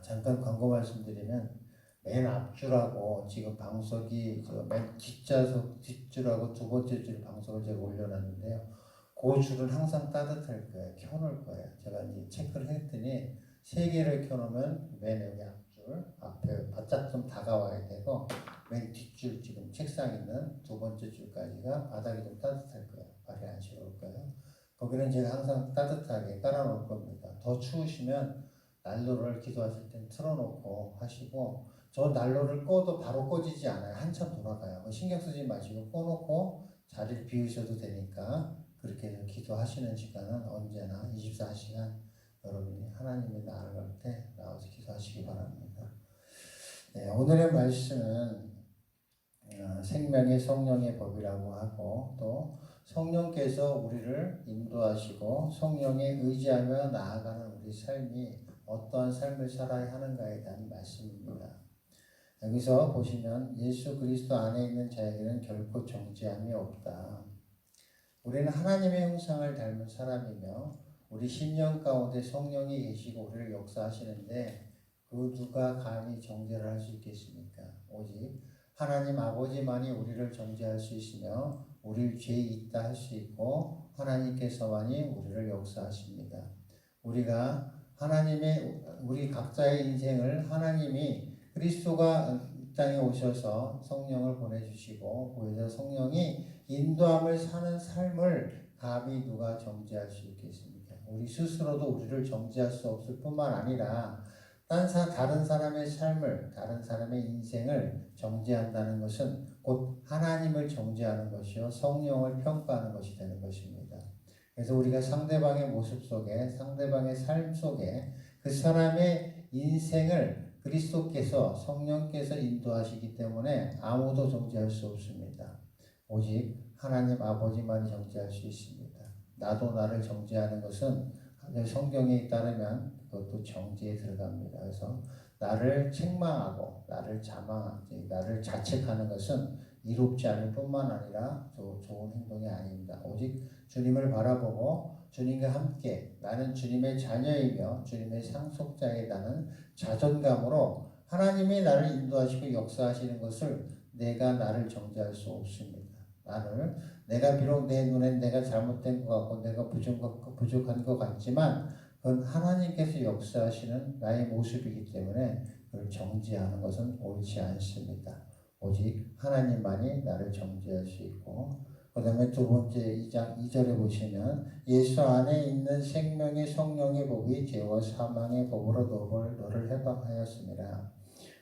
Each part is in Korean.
잠깐 광고 말씀드리면 맨 앞줄하고 지금 방석이 맨 뒷줄하고 두 번째 줄 방석을 제가 올려놨는데요. 그 줄은 항상 따뜻할 거예요. 켜놓을 거예요. 제가 이제 체크를 했더니 3개를 켜놓으면 맨 여기 앞줄 앞에 바짝 좀 다가와야 되고 맨 뒷줄 지금 책상 있는 두 번째 줄까지가 바닥이 좀 따뜻할 거예요. 발이 안 시려울 거예요. 거기는 제가 항상 따뜻하게 깔아놓을 겁니다. 더 추우시면 난로를 기도하실 땐 틀어놓고 하시고 저 난로를 꺼도 바로 꺼지지 않아요. 한참 돌아가요. 신경 쓰지 마시고 꺼놓고 자리를 비우셔도 되니까 그렇게 해서 기도하시는 시간은 언제나 24시간 여러분이 하나님의 나라를 갈 때 나와서 기도하시기 바랍니다. 네, 오늘의 말씀은 생명의 성령의 법이라고 하고 또 성령께서 우리를 인도하시고 성령에 의지하며 나아가는 우리 삶이 어떠한 삶을 살아야 하는가에 대한 말씀입니다. 여기서 보시면 예수 그리스도 안에 있는 자에게는 결코 정죄함이 없다. 우리는 하나님의 형상을 닮은 사람이며 우리 심령 가운데 성령이 계시고 우리를 역사하시는데 그 누가 감히 정죄를 할 수 있겠습니까? 오직 하나님 아버지만이 우리를 정죄할 수 있으며 우리를 죄 있다 할 수 있고 하나님께서만이 우리를 역사하십니다. 우리가 우리 각자의 인생을 하나님이 그리스도가 이 땅에 오셔서 성령을 보내주시고 그래서 성령이 인도함을 사는 삶을 감히 누가 정죄할 수 있겠습니까? 우리 스스로도 우리를 정죄할 수 없을 뿐만 아니라 다른 사람의 삶을, 다른 사람의 인생을 정죄한다는 것은 곧 하나님을 정죄하는 것이요 성령을 평가하는 것이 되는 것입니다. 그래서 우리가 상대방의 모습 속에, 상대방의 삶 속에 그 사람의 인생을 그리스도께서, 성령께서 인도하시기 때문에 아무도 정죄할 수 없습니다. 오직 하나님 아버지만이 정죄할 수 있습니다. 나도 나를 정죄하는 것은 성경에 따르면 그것도 정죄에 들어갑니다. 그래서 나를 책망하고 나를 나를 자책하는 것은 이롭지 않을 뿐만 아니라 좋은 행동이 아닙니다. 오직 주님을 바라보고 주님과 함께 나는 주님의 자녀이며 주님의 상속자이라는 자존감으로 하나님이 나를 인도하시고 역사하시는 것을 내가 나를 정죄할 수 없습니다. 내가 비록 내 눈엔 내가 잘못된 것 같고 내가 부족한 것 같지만 그건 하나님께서 역사하시는 나의 모습이기 때문에 그걸 정죄하는 것은 옳지 않습니다. 오직 하나님만이 나를 정죄할 수 있고 그 다음에 두 번째 2장 2절에 보시면 예수 안에 있는 생명의 성령의 법이 죄와 사망의 법으로 너를 해방하였습니다.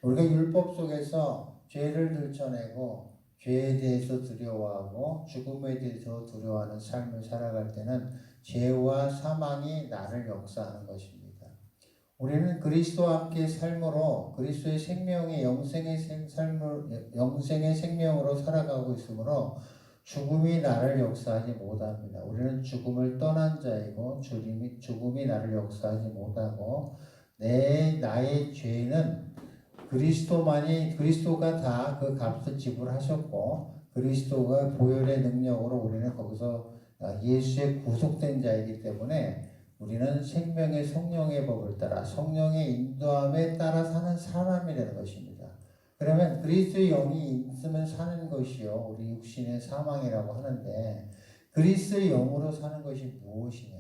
우리가 율법 속에서 죄를 들춰내고 죄에 대해서 두려워하고 죽음에 대해서 두려워하는 삶을 살아갈 때는 죄와 사망이 나를 역사하는 것입니다. 우리는 그리스도와 함께 삶으로 그리스도의 생명의 영생의 생명으로 살아가고 있으므로 죽음이 나를 역사하지 못합니다. 우리는 죽음을 떠난 자이고 죽음이 나를 역사하지 못하고 나의 죄는 그리스도가 다 그 값을 지불하셨고 그리스도가 보혈의 능력으로 우리는 거기서 예수의 구속된 자이기 때문에 우리는 생명의 성령의 법을 따라 성령의 인도함에 따라 사는 사람이라는 것입니다. 그러면 그리스도의 영이 있으면 사는 것이요 우리 육신의 사망이라고 하는데 그리스도의 영으로 사는 것이 무엇이냐?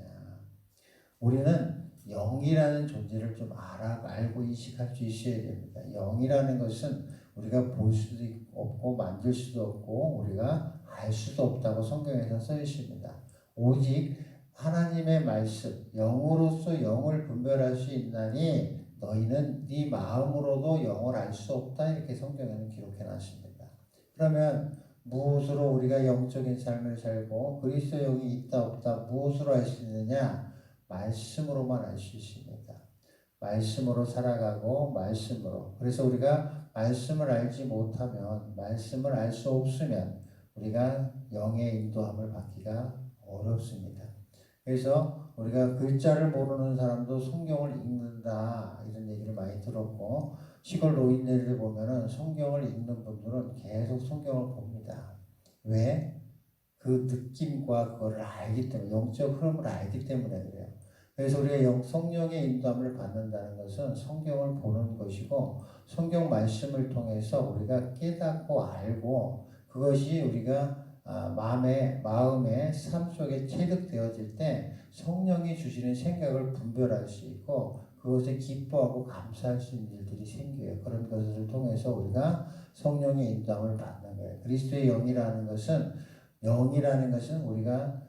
우리는 영이라는 존재를 좀 알고 인식할 수 있어야 됩니다. 영이라는 것은 우리가 볼 수도 없고 만질 수도 없고 우리가 알 수도 없다고 성경에서 써 있습니다. 오직 하나님의 말씀, 영으로서 영을 분별할 수 있나니 너희는 네 마음으로도 영을 알 수 없다 이렇게 성경에는 기록해 놨습니다. 그러면 무엇으로 우리가 영적인 삶을 살고 그리스도 영이 있다 없다 무엇으로 알 수 있느냐? 말씀으로만 알 수 있습니다. 말씀으로 살아가고 말씀으로. 그래서 우리가 말씀을 알지 못하면 말씀을 알 수 없으면 우리가 영의 인도함을 받기가 어렵습니다. 그래서 우리가 글자를 모르는 사람도 성경을 읽는다 이런 얘기를 많이 들었고 시골 노인네들 보면은 성경을 읽는 분들은 계속 성경을 봅니다. 왜? 그 느낌과 그거를 알기 때문에 영적 흐름을 알기 때문에 그래요. 그래서 우리가 성령의 인도함을 받는다는 것은 성경을 보는 것이고 성경 말씀을 통해서 우리가 깨닫고 알고 그것이 우리가 마음의 삶 속에 체득되어질 때 성령이 주시는 생각을 분별할 수 있고 그것에 기뻐하고 감사할 수 있는 일들이 생겨요. 그런 것을 통해서 우리가 성령의 인도함을 받는 거예요. 그리스도의 영이라는 것은 우리가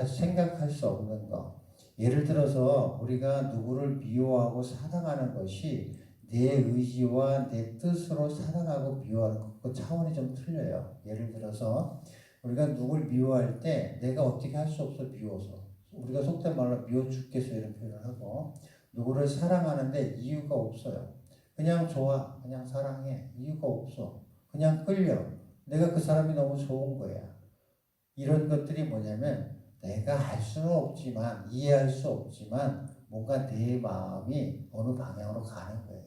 생각할 수 없는 것. 예를 들어서 우리가 누구를 미워하고 사랑하는 것이 내 의지와 내 뜻으로 사랑하고 미워하는 것, 차원이 좀 틀려요. 예를 들어서 우리가 누굴 미워할 때 내가 어떻게 할 수 없어 미워서 우리가 속된 말로 미워 죽겠어 이런 표현을 하고 누구를 사랑하는데 이유가 없어요. 그냥 좋아, 그냥 사랑해. 이유가 없어. 그냥 끌려. 내가 그 사람이 너무 좋은 거야. 이런 것들이 뭐냐면 내가 할 수는 없지만 이해할 수 없지만 뭔가 내 마음이 어느 방향으로 가는 거예요.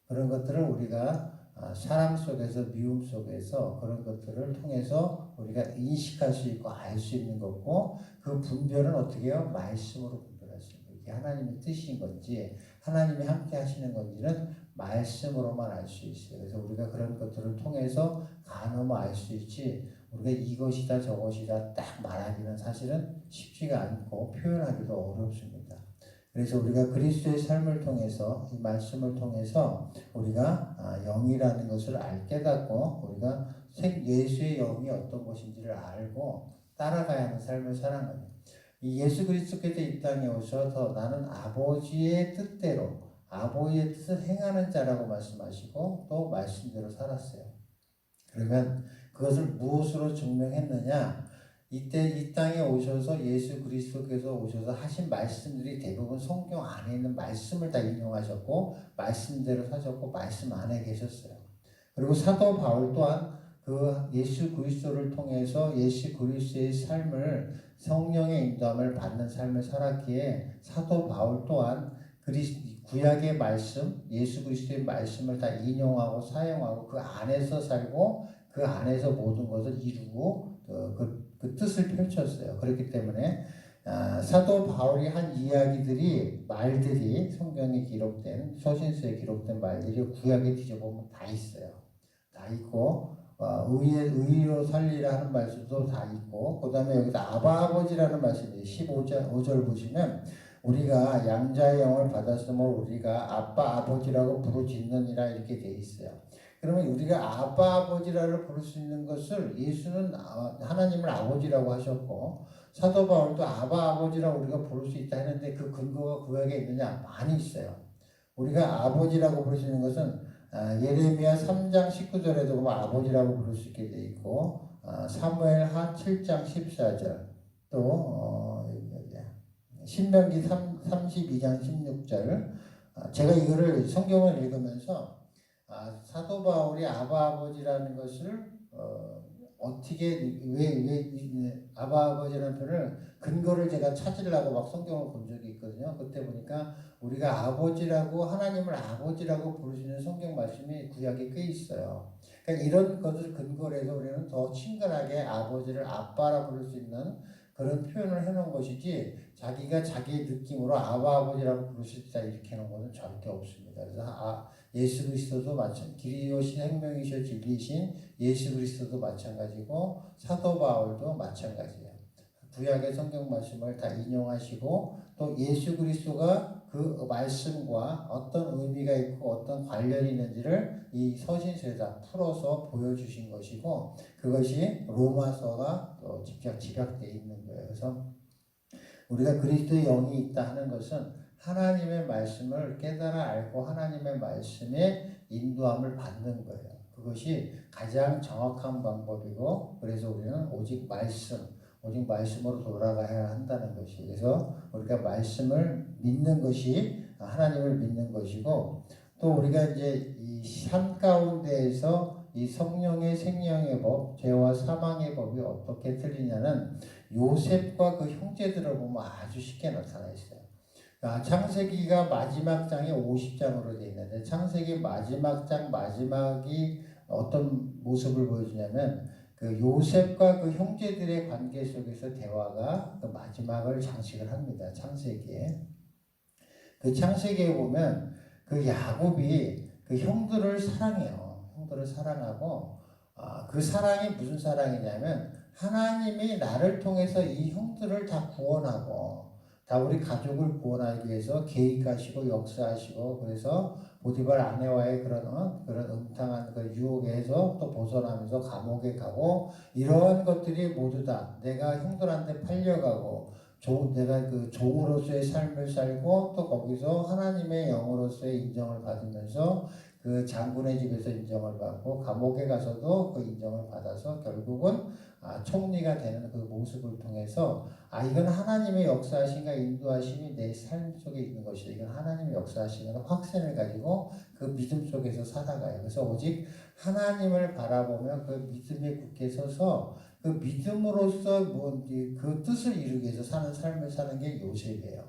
그런 것들을 우리가 사랑 속에서 미움 속에서 그런 것들을 통해서 우리가 인식할 수 있고 알 수 있는 거고 그 분별은 어떻게 해요? 말씀으로 분별할 수 있는 거예요. 이게 하나님의 뜻인 건지 하나님이 함께 하시는 건지는 말씀으로만 알 수 있어요. 그래서 우리가 그런 것들을 통해서 가늠을 알 수 있지 우리가 이것이다 저것이다 딱 말하기는 사실은 쉽지가 않고 표현하기도 어렵습니다. 그래서 우리가 그리스도의 삶을 통해서 이 말씀을 통해서 우리가 영이라는 것을 깨닫고 우리가 예수의 영이 어떤 것인지를 알고 따라가야 하는 삶을 살아가는 이 예수 그리스도께서 이 땅에 오셔서 나는 아버지의 뜻대로 아버지의 뜻을 행하는 자라고 말씀하시고 또 말씀대로 살았어요. 그러면 그것을 무엇으로 증명했느냐? 이때 이 땅에 오셔서 예수 그리스도께서 오셔서 하신 말씀들이 대부분 성경 안에 있는 말씀을 다 인용하셨고 말씀대로 사셨고 말씀 안에 계셨어요. 그리고 사도 바울 또한 그 예수 그리스도를 통해서 예수 그리스도의 삶을 성령의 인도함을 받는 삶을 살았기에 사도 바울 또한 구약의 말씀, 예수 그리스도의 말씀을 다 인용하고 사용하고 그 안에서 살고 그 안에서 모든 것을 이루고 그 뜻을 펼쳤어요. 그렇기 때문에 사도 바울이 한 말들이 성경에 기록된 서신서에 기록된 말들이 구약에 뒤져보면 다 있어요. 다 있고 의로 살리라 하는 말씀도 다 있고 그 다음에 여기서 아바 아버지라는 말씀이 15절 보시면 우리가 양자의 영을 받았으므로 우리가 아빠 아버지라고 부르짖느니라 이렇게 돼 있어요. 그러면 우리가 아빠 아버지라고 부를 수 있는 것을 예수는 하나님을 아버지라고 하셨고 사도 바울도 아바 아버지라고 우리가 부를 수 있다 했는데 그 근거가 구약에 있느냐? 많이 있어요. 우리가 아버지라고 부를 수 있는 것은 예레미야 3장 19절에도 보면 아버지라고 부를 수 있게 돼 있고 사무엘하 7장 14절 또 신명기 32장 16절 제가 이거를 성경을 읽으면서 사도 바울이 아바 아버지라는 것을 어떻게 왜 아바 아버지라는 표현을 근거를 제가 찾으려고 막 성경을 본 적이 있거든요. 그때 보니까 우리가 아버지라고 하나님을 아버지라고 부르시는 성경 말씀이 구약에 꽤 있어요. 그러니까 이런 것을 근거로 해서 우리는 더 친근하게 아버지를 아빠라 부를 수 있는 그런 표현을 해놓은 것이지 자기가 자기의 느낌으로 아버지라고 부를 수 있다 이렇게 해놓은 것은 절대 없습니다. 그래서 예수 그리스도도 길이오신 생명이시오 진리신 예수 그리스도도 마찬가지고 사도 바울도 마찬가지예요. 구약의 성경 말씀을 다 인용하시고 또 예수 그리스도가 그 말씀과 어떤 의미가 있고 어떤 관련이 있는지를 이 서신서에다 풀어서 보여주신 것이고 그것이 로마서가 또 직접 집약되어 있는 거예요. 그래서 우리가 그리스도의 영이 있다 하는 것은 하나님의 말씀을 깨달아 알고 하나님의 말씀에 인도함을 받는 거예요. 그것이 가장 정확한 방법이고 그래서 우리는 오직 말씀으로 돌아가야 한다는 것이 그래서 우리가 말씀을 믿는 것이 하나님을 믿는 것이고 또 우리가 이제 이 삶 가운데에서 이 성령의 생명의 법, 죄와 사망의 법이 어떻게 틀리냐는 요셉과 그 형제들을 보면 아주 쉽게 나타나 있어요. 창세기가 마지막 장에 50장으로 되어 있는데 창세기 마지막 장 마지막이 어떤 모습을 보여주냐면 그 요셉과 그 형제들의 관계 속에서 대화가 그 마지막을 장식을 합니다. 창세기에. 그 창세기에 보면 그 야곱이 그 형들을 사랑해요. 형들을 사랑하고 그 사랑이 무슨 사랑이냐면 하나님이 나를 통해서 이 형들을 다 구원하고 다 우리 가족을 구원하기 위해서 계획하시고 역사하시고 그래서 보디발 아내와의 그런 음탕한 그 유혹에서 또 벗어나면서 감옥에 가고 이러한 것들이 모두 다 내가 형들한테 팔려가고 내가 그 종으로서의 삶을 살고 또 거기서 하나님의 영으로서의 인정을 받으면서 그 장군의 집에서 인정을 받고 감옥에 가서도 그 인정을 받아서 결국은 총리가 되는 그 모습을 통해서 이건 하나님의 역사하심과 인도하심이 내 삶 속에 있는 것이다. 이건 하나님의 역사하심과 확신을 가지고 그 믿음 속에서 살아가요. 그래서 오직 하나님을 바라보며 그 믿음에 굳게 서서 그 믿음으로써 그 뜻을 이루기 위해서 사는 삶을 사는 게 요셉이에요.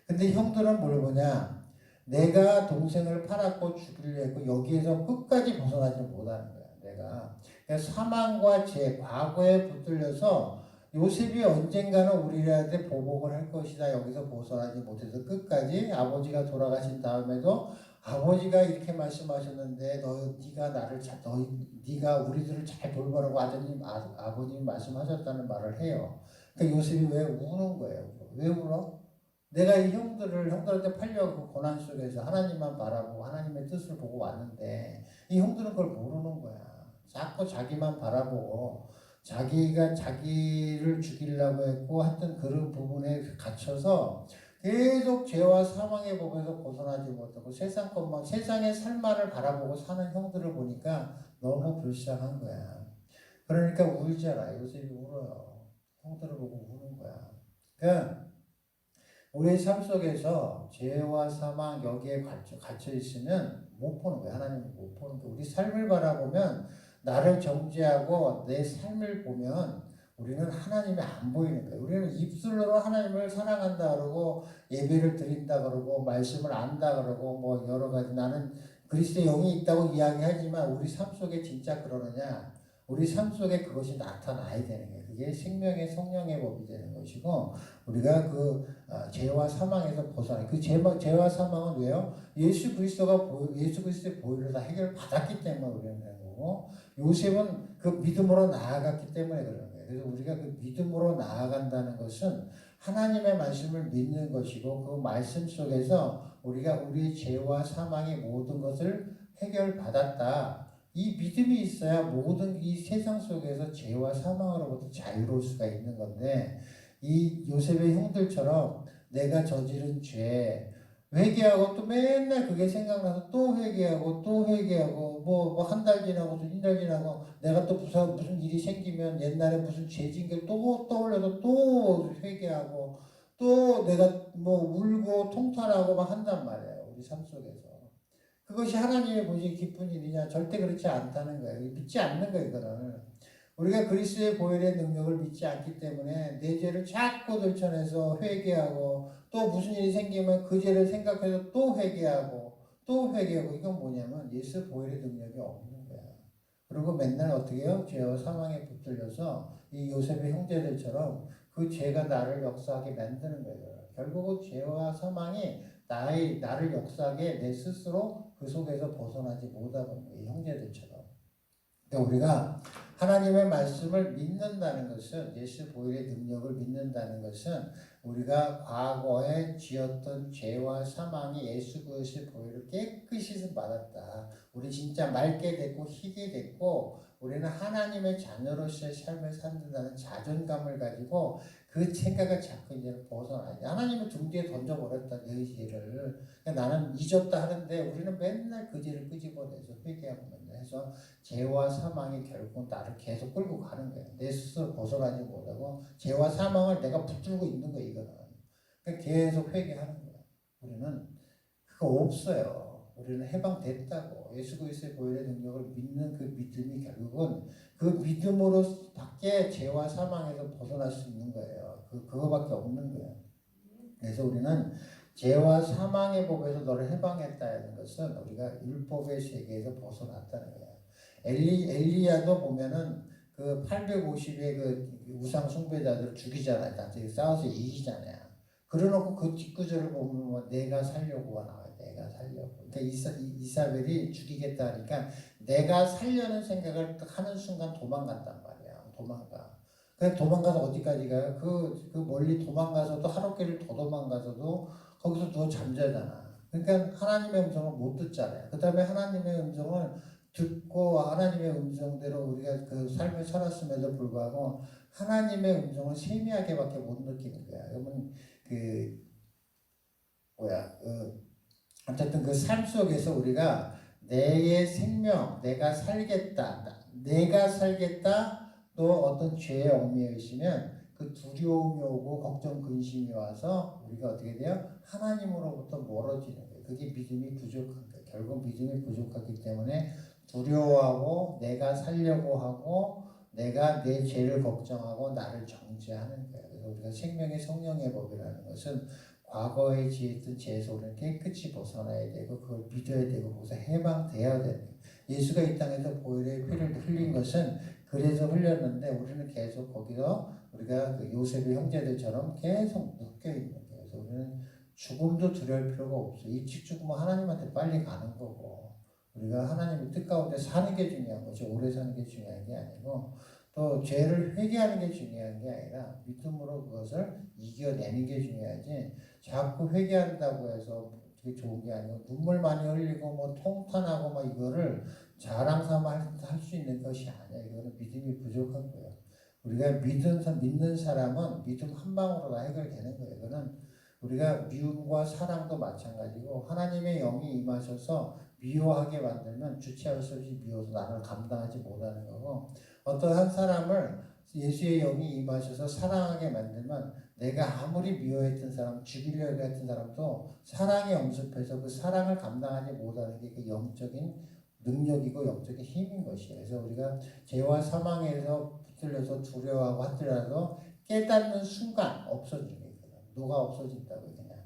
근데 형들은 뭘 보냐? 내가 동생을 팔았고 죽이려 했고 여기에서 끝까지 벗어나지 못하는 거야. 내가 그러니까 사망과 죄, 과거에 붙들려서 요셉이 언젠가는 우리한테 보복을 할 것이다. 여기서 벗어나지 못해서 끝까지 아버지가 돌아가신 다음에도 아버지가 이렇게 말씀하셨는데 네가 우리들을 잘 돌보라고 아버님 말씀하셨다는 말을 해요. 그러니까 요셉이 왜 우는 거예요? 왜 울어? 내가 이 형들한테 팔려고 그 고난 속에서 하나님만 바라보고 하나님의 뜻을 보고 왔는데 이 형들은 그걸 모르는 거야. 자꾸 자기만 바라보고 자기가 자기를 죽이려고 했고 하여튼 그런 부분에 갇혀서 계속 죄와 사망의 법에서 벗어나지 못하고 세상의 삶만을 바라보고 사는 형들을 보니까 너무 불쌍한 거야. 그러니까 울잖아. 요셉이 울어요. 형들을 보고 우는 거야. 그러니까 우리의 삶 속에서 죄와 사망 여기에 갇혀 있으면 못 보는 거야. 하나님을 못 보는 거야. 우리 삶을 바라보면 나를 정죄하고 내 삶을 보면 우리는 하나님이 안 보이는 거예요. 우리는 입술로 하나님을 사랑한다 그러고 예배를 드린다 그러고 말씀을 안다 그러고 뭐 여러 가지 나는 그리스도의 영이 있다고 이야기하지만 우리 삶 속에 진짜 그러느냐? 우리 삶 속에 그것이 나타나야 되는 거예요. 그게 생명의 성령의 법이 되는 것이고 우리가 그 죄와 사망에서 벗어나. 그 죄와 사망은 왜요? 예수 그리스도의 보혈로 다 해결받았기 때문에 우리는 그런 거고 요셉은 그 믿음으로 나아갔기 때문에 그런 거예요. 그래서 우리가 그 믿음으로 나아간다는 것은 하나님의 말씀을 믿는 것이고 그 말씀 속에서 우리가 우리의 죄와 사망의 모든 것을 해결받았다. 이 믿음이 있어야 모든 이 세상 속에서 죄와 사망으로부터 자유로울 수가 있는 건데 이 요셉의 형들처럼 내가 저지른 죄 회개하고 또 맨날 그게 생각나서 또 회개하고 또 회개하고 뭐 한 달 지나고 또 2달 지나고 내가 또 무슨 일이 생기면 옛날에 무슨 죄 진 게 또 떠올려서 또 회개하고 또 내가 뭐 울고 통탄하고 막 한단 말이에요. 우리 삶 속에서. 그것이 하나님의 보시기 기쁜 일이냐? 절대 그렇지 않다는 거예요. 믿지 않는 거예요, 이거는. 우리가 그리스도의 보혈의 능력을 믿지 않기 때문에 내 죄를 자꾸 들춰내서 회개하고 또 무슨 일이 생기면 그 죄를 생각해서 또 회개하고 또 회개하고 이건 뭐냐면 예수 보혈의 능력이 없는 거야. 그리고 맨날 어떻게 해요? 죄와 사망에 붙들려서 이 요셉의 형제들처럼 그 죄가 나를 역사하게 만드는 거예요. 결국은 죄와 사망이 나를 역사하게 내 스스로 그 속에서 벗어나지 못하고 이 형제들처럼. 그러니까 우리가 하나님의 말씀을 믿는다는 것은 예수 보혈의 능력을 믿는다는 것은 우리가 과거에 지었던 죄와 사망이 예수 그리스도의 보혈을 깨끗이 받았다. 우리 진짜 맑게 됐고 희게 됐고 우리는 하나님의 자녀로서의 삶을 산다는 자존감을 가지고 그 생각을 자꾸 이제 벗어나야 돼. 하나님은 등 뒤에 던져버렸다, 너희 죄를. 그러니까 나는 잊었다 하는데 우리는 맨날 그 죄를 끄집어내서 회개하고 맨날 해서 죄와 사망이 결국 나를 계속 끌고 가는 거야. 내 스스로 벗어나지 못하고 죄와 사망을 내가 붙들고 있는 거야, 이거는. 그러니까 계속 회개하는 거야. 우리는 그거 없어요. 우리는 해방됐다고. 예수 그리스도의 보혈의 능력을 믿는 그 믿음이 결국은 그 믿음으로 밖에 죄와 사망에서 벗어날 수 있는 거예요. 그거밖에 없는 거예요. 그래서 우리는 죄와 사망의 법에서 너를 해방했다는 것은 우리가 율법의 세계에서 벗어났다는 거예요. 엘리야도 보면은 그 850의 그 우상 숭배자들 죽이잖아요. 나중에 싸워서 이기잖아요. 그래놓고 그 뒷구절을 보면 뭐 내가 살려고가 나와요. 내가 살려고. 그러니까 이사벨이 죽이겠다 하니까 내가 살려는 생각을 딱 하는 순간 도망간단 말이야. 도망가. 그냥 도망가서 어디까지 가요? 그 멀리 도망가서도 하루길을 더 도망가서도 거기서 누워 잠자잖아. 그러니까 하나님의 음성을 못 듣잖아요. 그 다음에 하나님의 음성을 듣고 하나님의 음성대로 우리가 그 삶을 살았음에도 불구하고 하나님의 음성을 세미하게밖에 못 느끼는 거야. 그러면 그 어쨌든 그 삶 속에서 우리가 내의 생명, 내가 살겠다, 또 어떤 죄에 얽매여 있으면 그 두려움이 오고 걱정, 근심이 와서 우리가 어떻게 돼요? 하나님으로부터 멀어지는 거예요. 그게 믿음이 부족한 거예요. 결국 믿음이 부족하기 때문에 두려워하고 내가 살려고 하고 내가 내 죄를 걱정하고 나를 정죄하는 거예요. 그래서 우리가 생명의 성령의 법이라는 것은 과거에 지었던 죄에서 우리는 깨끗이 벗어나야 되고 그걸 믿어야 되고 거기서 해방되어야 되는 거예요. 예수가 이 땅에서 보혈의 피를 흘린 것은 그래서 흘렸는데 우리는 계속 거기서 우리가 그 요셉의 형제들처럼 계속 묶여 있는 거예요. 그래서 우리는 죽음도 두려울 필요가 없어요. 일찍 죽으면 하나님한테 빨리 가는 거고 우리가 하나님의 뜻 가운데 사는 게 중요한 거죠. 오래 사는 게 중요한 게 아니고 또 죄를 회개하는 게 중요한 게 아니라 믿음으로 그것을 이겨내는 게 중요하지 자꾸 회개한다고 해서 그게 좋은 게 아니고 눈물 많이 흘리고 뭐 통탄하고 막 이거를 자랑 삼아 할 수 있는 것이 아니야. 이거는 믿음이 부족한 거예요. 우리가 믿는 사람은 믿음 한 방으로 다 해결되는 거예요. 이거는 우리가 미움과 사랑도 마찬가지고 하나님의 영이 임하셔서 미워하게 만들면 주체할 수 없이 미워서 나를 감당하지 못하는 거고 어떤 한 사람을 예수의 영이 임하셔서 사랑하게 만들면 내가 아무리 미워했던 사람, 죽이려고 했던 사람도 사랑에 엄습해서 그 사랑을 감당하지 못하는 게 그 영적인 능력이고 영적인 힘인 것이에요. 그래서 우리가 죄와 사망에서 붙들려서 두려워하고 하더라도 깨닫는 순간 없어지는 거예요. 녹아 없어진다고요. 그냥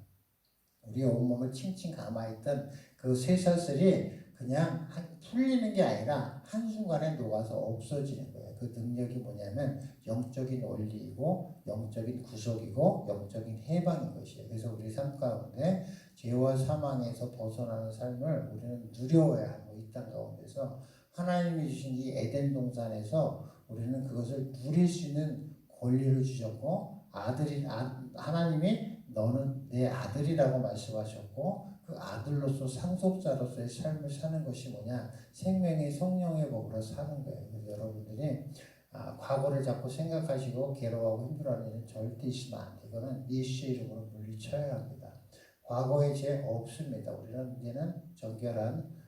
우리의 온몸을 칭칭 감아있던 그 쇠사슬이 그냥 풀리는 게 아니라 한순간에 녹아서 없어지는 거예요. 그 능력이 뭐냐면 영적인 원리이고 영적인 구속이고 영적인 해방인 것이에요. 그래서 우리 삶 가운데 죄와 사망에서 벗어나는 삶을 우리는 누려야 하고 이 땅 가운데서 하나님이 주신 이 에덴 동산에서 우리는 그것을 누릴 수 있는 권리를 주셨고 하나님이 너는 내 아들이라고 말씀하셨고 그 아들로서 상속자로서의 삶을 사는 것이 뭐냐 생명의 성령의 법으로 사는 거예요. 그래서 여러분들이 과거를 자꾸 생각하시고 괴로워하고 힘들어하는 일은 절대 있으면 안 돼. 이거는 예수의 이름으로 물리쳐야 합니다. 과거에 죄 없습니다. 우리는 이제는 정결한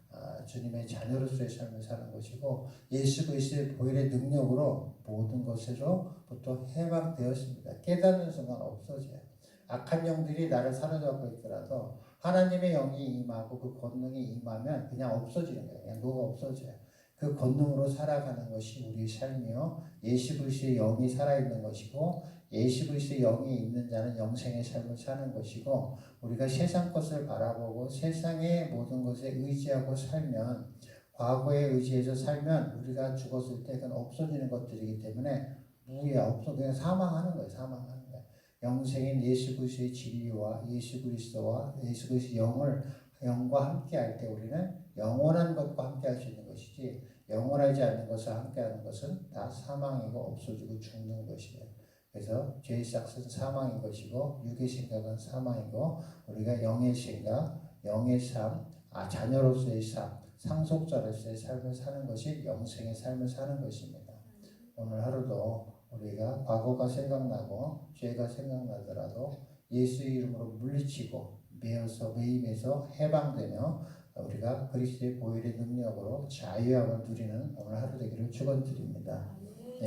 주님의 자녀로서의 삶을 사는 것이고 예수 그리스도의 보혈의 능력으로 모든 것으로부터 해방되었습니다. 깨닫는 순간 없어져요. 악한 영들이 나를 사로잡고 있더라도 하나님의 영이 임하고 그 권능이 임하면 그냥 없어지는 거예요. 그냥 녹아 없어져요. 그 권능으로 살아가는 것이 우리의 삶이요. 예수 그리스도의 영이 살아있는 것이고 예수 그리스도의 영이 있는 자는 영생의 삶을 사는 것이고 우리가 세상 것을 바라보고 세상의 모든 것에 의지하고 살면 과거에 의지해서 살면 우리가 죽었을 때 그건 없어지는 것들이기 때문에 무야 없어 그냥 사망하는 거예요. 사망하는 거예요. 영생인 예수 그리스도의 진리와 예수 그리스도와 예수 그리스도의 영과 함께 할 때 우리는 영원한 것과 함께 할 수 있는 것이지 영원하지 않는 것과 함께 하는 것은 다 사망이고 없어지고 죽는 것이에요. 그래서 죄의 싹은 사망인 것이고 육의 생각은 사망이고 우리가 영의 생각, 영의 삶, 자녀로서의 삶, 상속자로서의 삶을 사는 것이 영생의 삶을 사는 것입니다. 오늘 하루도 우리가 과거가 생각나고 죄가 생각나더라도 예수의 이름으로 물리치고 매임에서 해방되며 우리가 그리스도의 보혈의 능력으로 자유함을 누리는 오늘 하루 되기를 축원드립니다.